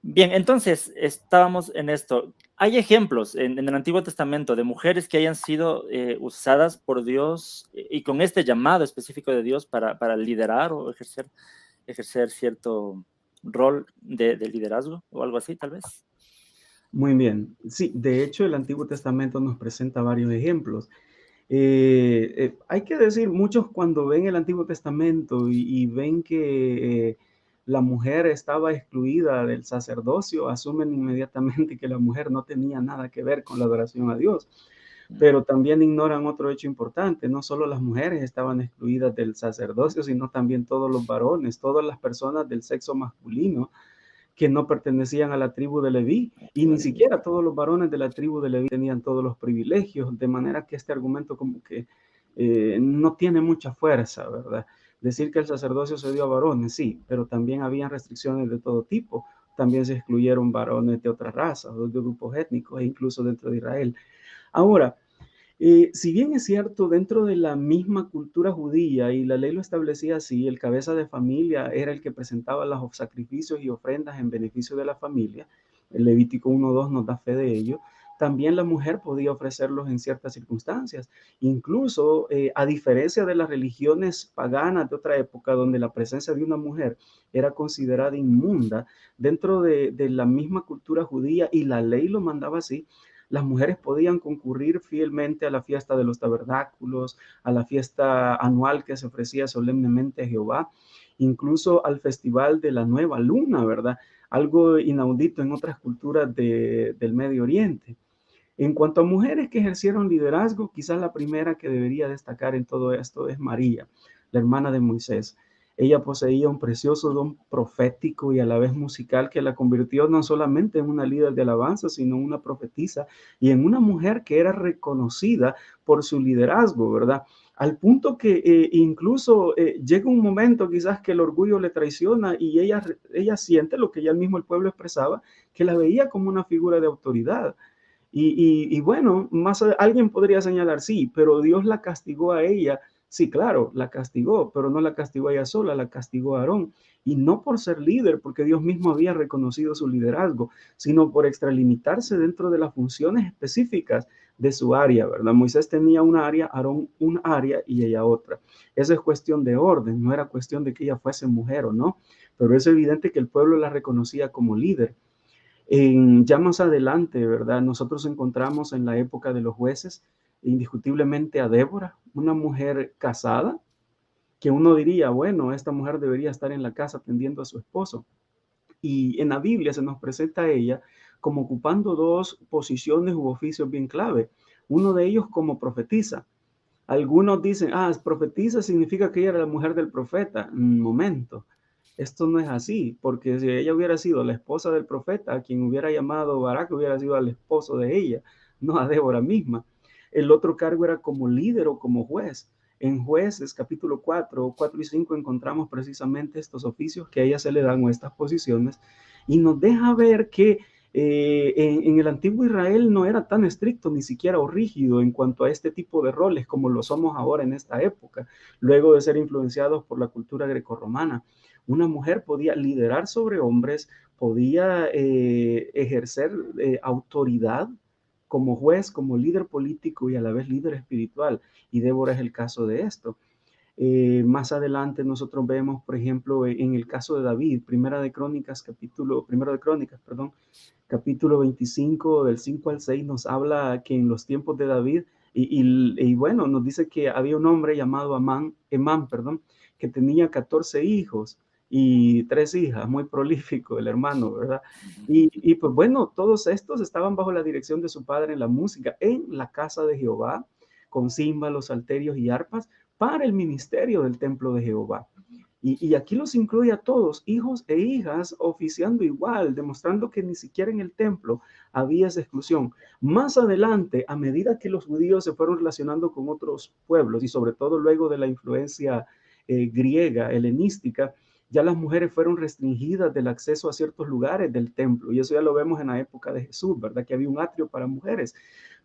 Bien, entonces estábamos en esto. ¿Hay ejemplos en el Antiguo Testamento de mujeres que hayan sido usadas por Dios y con este llamado específico de Dios para liderar o ejercer cierto rol de liderazgo o algo así, tal vez? Muy bien. Sí, de hecho, el Antiguo Testamento nos presenta varios ejemplos. Hay que decir, muchos cuando ven el Antiguo Testamento y ven que la mujer estaba excluida del sacerdocio, asumen inmediatamente que la mujer no tenía nada que ver con la adoración a Dios. Pero también ignoran otro hecho importante, no solo las mujeres estaban excluidas del sacerdocio, sino también todos los varones, todas las personas del sexo masculino que no pertenecían a la tribu de Leví, y ni siquiera todos los varones de la tribu de Leví tenían todos los privilegios, de manera que este argumento como que no tiene mucha fuerza, ¿verdad? Decir que el sacerdocio se dio a varones, sí, pero también habían restricciones de todo tipo. También se excluyeron varones de otras razas, de grupos étnicos e incluso dentro de Israel. Ahora, si bien es cierto, dentro de la misma cultura judía, y la ley lo establecía así, el cabeza de familia era el que presentaba los sacrificios y ofrendas en beneficio de la familia. El Levítico 1:2 nos da fe de ello. También la mujer podía ofrecerlos en ciertas circunstancias. Incluso, a diferencia de las religiones paganas de otra época, donde la presencia de una mujer era considerada inmunda, dentro de la misma cultura judía, y la ley lo mandaba así, las mujeres podían concurrir fielmente a la fiesta de los tabernáculos, a la fiesta anual que se ofrecía solemnemente a Jehová, incluso al festival de la nueva luna, ¿verdad? Algo inaudito en otras culturas del Medio Oriente. En cuanto a mujeres que ejercieron liderazgo, quizás la primera que debería destacar en todo esto es María, la hermana de Moisés. Ella poseía un precioso don profético y a la vez musical que la convirtió no solamente en una líder de alabanza, sino en una profetisa y en una mujer que era reconocida por su liderazgo, ¿verdad? Al punto que incluso llega un momento quizás que el orgullo le traiciona y ella siente lo que ya mismo el pueblo expresaba, que la veía como una figura de autoridad. Y bueno, alguien podría señalar, sí, pero Dios la castigó a ella. Sí, claro, la castigó, pero no la castigó a ella sola, la castigó a Aarón. Y no por ser líder, porque Dios mismo había reconocido su liderazgo, sino por extralimitarse dentro de las funciones específicas de su área, ¿verdad? Moisés tenía una área, Aarón un área y ella otra. Eso es cuestión de orden, no era cuestión de que ella fuese mujer o no, pero es evidente que el pueblo la reconocía como líder. Ya más adelante, ¿verdad? Nosotros encontramos en la época de los jueces indiscutiblemente a Débora, una mujer casada, que uno diría, bueno, esta mujer debería estar en la casa atendiendo a su esposo. Y en la Biblia se nos presenta a ella como ocupando dos posiciones u oficios bien clave. Uno de ellos como profetisa. Algunos dicen, profetisa significa que ella era la mujer del profeta. Un momento, esto no es así, porque si ella hubiera sido la esposa del profeta, a quien hubiera llamado Barak hubiera sido al esposo de ella, no a Débora misma. El otro cargo era como líder o como juez. En Jueces, capítulo 4 y 5, encontramos precisamente estos oficios que a ella se le dan o estas posiciones, y nos deja ver que en el antiguo Israel no era tan estricto ni siquiera o rígido en cuanto a este tipo de roles como lo somos ahora en esta época, luego de ser influenciados por la cultura grecorromana. Una mujer podía liderar sobre hombres, podía ejercer autoridad como juez, como líder político y a la vez líder espiritual. Y Débora es el caso de esto. Más adelante nosotros vemos, por ejemplo, en el caso de David, Primero de Crónicas, perdón, capítulo 25, del 5 al 6, nos habla que en los tiempos de David, y bueno, nos dice que había un hombre llamado Emán, perdón, que tenía 14 hijos y 3 hijas, muy prolífico el hermano, ¿verdad? Y pues bueno, todos estos estaban bajo la dirección de su padre en la música, en la casa de Jehová, con címbalos, salterios y arpas, para el ministerio del templo de Jehová. Y aquí los incluye a todos, hijos e hijas, oficiando igual, demostrando que ni siquiera en el templo había esa exclusión. Más adelante, a medida que los judíos se fueron relacionando con otros pueblos, y sobre todo luego de la influencia griega, helenística, ya las mujeres fueron restringidas del acceso a ciertos lugares del templo. Y eso ya lo vemos en la época de Jesús, ¿verdad? Que había un atrio para mujeres.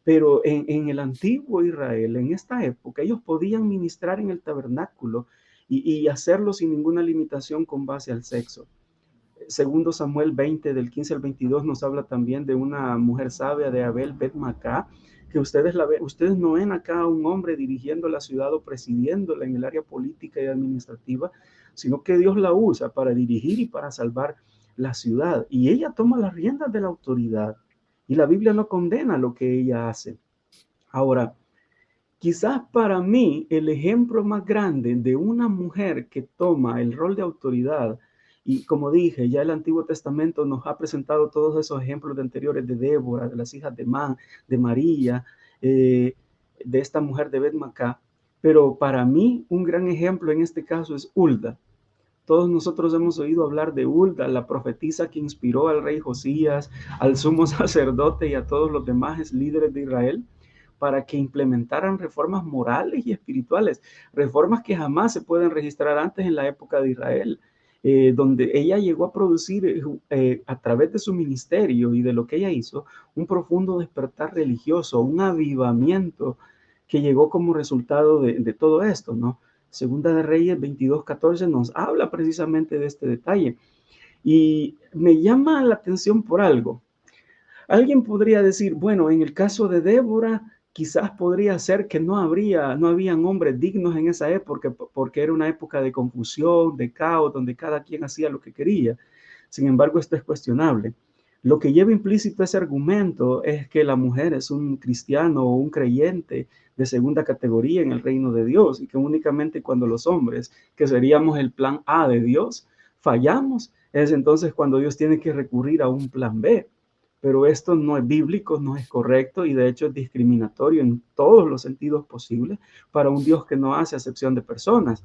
Pero en el antiguo Israel, en esta época, ellos podían ministrar en el tabernáculo y hacerlo sin ninguna limitación con base al sexo. Segundo Samuel 20, del 15 al 22, nos habla también de una mujer sabia de Abel Bet Macá, que ustedes no ven acá a un hombre dirigiendo la ciudad o presidiéndola en el área política y administrativa, sino que Dios la usa para dirigir y para salvar la ciudad. Y ella toma las riendas de la autoridad. Y la Biblia no condena lo que ella hace. Ahora, quizás para mí el ejemplo más grande de una mujer que toma el rol de autoridad, y como dije, ya el Antiguo Testamento nos ha presentado todos esos ejemplos de anteriores de Débora, de las hijas de Man, de María, eh, de esta mujer de Bet-Macá, pero para mí un gran ejemplo en este caso es Hulda. Todos nosotros hemos oído hablar de Hulda, la profetisa que inspiró al rey Josías, al sumo sacerdote y a todos los demás líderes de Israel para que implementaran reformas morales y espirituales, reformas que jamás se pueden registrar antes en la época de Israel, donde ella llegó a producir a través de su ministerio y de lo que ella hizo, un profundo despertar religioso, un avivamiento que llegó como resultado de todo esto, ¿no? Segunda de Reyes 22:14 nos habla precisamente de este detalle. Y me llama la atención por algo. Alguien podría decir, bueno, en el caso de Débora, quizás podría ser que no habían hombres dignos en esa época, porque era una época de confusión, de caos, donde cada quien hacía lo que quería. Sin embargo, esto es cuestionable. Lo que lleva implícito ese argumento es que la mujer es un cristiano o un creyente de segunda categoría en el reino de Dios y que únicamente cuando los hombres, que seríamos el plan A de Dios, fallamos, es entonces cuando Dios tiene que recurrir a un plan B. Pero esto no es bíblico, no es correcto y de hecho es discriminatorio en todos los sentidos posibles para un Dios que no hace acepción de personas.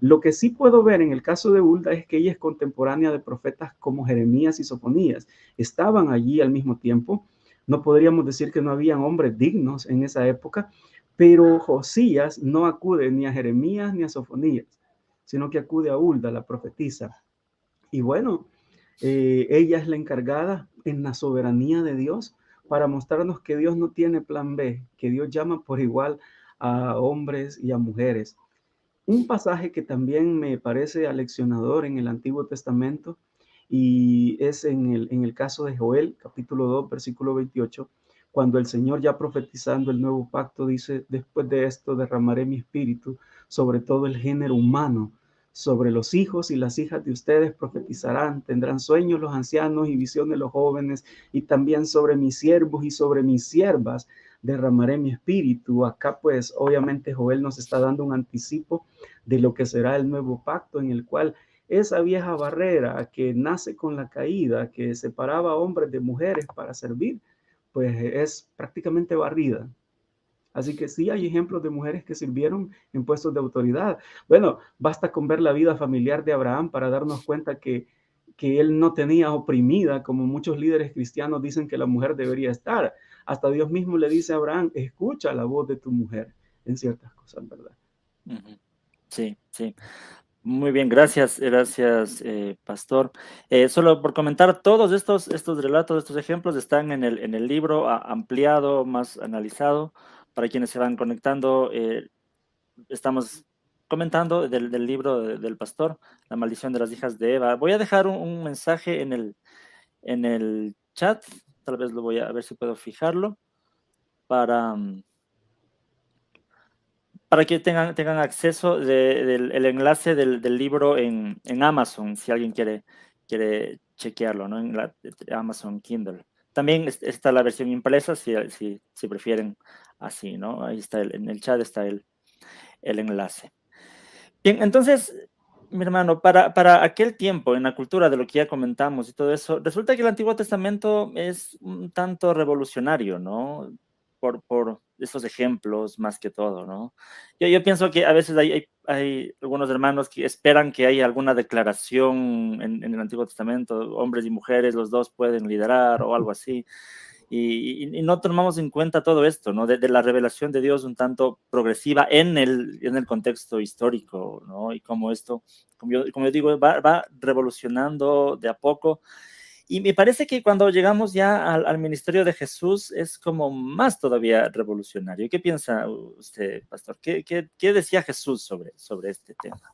Lo que sí puedo ver en el caso de Hulda es que ella es contemporánea de profetas como Jeremías y Sofonías. Estaban allí al mismo tiempo. No podríamos decir que no habían hombres dignos en esa época, pero Josías no acude ni a Jeremías ni a Sofonías, sino que acude a Hulda, la profetisa. Y bueno, ella es la encargada en la soberanía de Dios para mostrarnos que Dios no tiene plan B, que Dios llama por igual a hombres y a mujeres. Un pasaje que también me parece aleccionador en el Antiguo Testamento y es en el caso de Joel, capítulo 2, versículo 28, cuando el Señor ya profetizando el nuevo pacto dice, después de esto derramaré mi espíritu sobre todo el género humano, sobre los hijos y las hijas de ustedes profetizarán, tendrán sueños los ancianos y visiones los jóvenes, y también sobre mis siervos y sobre mis siervas derramaré mi espíritu. Acá pues obviamente Joel nos está dando un anticipo de lo que será el nuevo pacto en el cual esa vieja barrera que nace con la caída, que separaba a hombres de mujeres para servir, pues es prácticamente barrida. Así que sí hay ejemplos de mujeres que sirvieron en puestos de autoridad. Bueno, basta con ver la vida familiar de Abraham para darnos cuenta que él no tenía oprimida, como muchos líderes cristianos dicen que la mujer debería estar. Hasta Dios mismo le dice a Abraham, escucha la voz de tu mujer en ciertas cosas, ¿verdad? Ujú. Sí, sí. Muy bien, gracias, Pastor. Solo por comentar, todos estos relatos, estos ejemplos están en el libro ampliado, más analizado. Para quienes se van conectando, estamos comentando del libro del Pastor, La maldición de las hijas de Eva. Voy a dejar un mensaje en el chat, tal vez lo voy a ver si puedo fijarlo, para, para que tengan acceso del el enlace del libro en Amazon, si alguien quiere chequearlo, ¿no? En la Amazon Kindle. También está la versión impresa, si prefieren así, ¿no? Ahí está, en el chat está el enlace. Bien, entonces, mi hermano, para aquel tiempo, en la cultura de lo que ya comentamos y todo eso, resulta que el Antiguo Testamento es un tanto revolucionario, ¿no? Por esos ejemplos más que todo, ¿no? Yo pienso que a veces hay algunos hermanos que esperan que haya alguna declaración en el Antiguo Testamento, hombres y mujeres, los dos pueden liderar o algo así. Y no tomamos en cuenta todo esto, ¿no? De la revelación de Dios un tanto progresiva en el contexto histórico, ¿no? Y como esto, como yo digo, va revolucionando de a poco. Y me parece que cuando llegamos ya al ministerio de Jesús es como más todavía revolucionario. ¿Qué piensa usted, pastor? ¿Qué decía Jesús sobre este tema?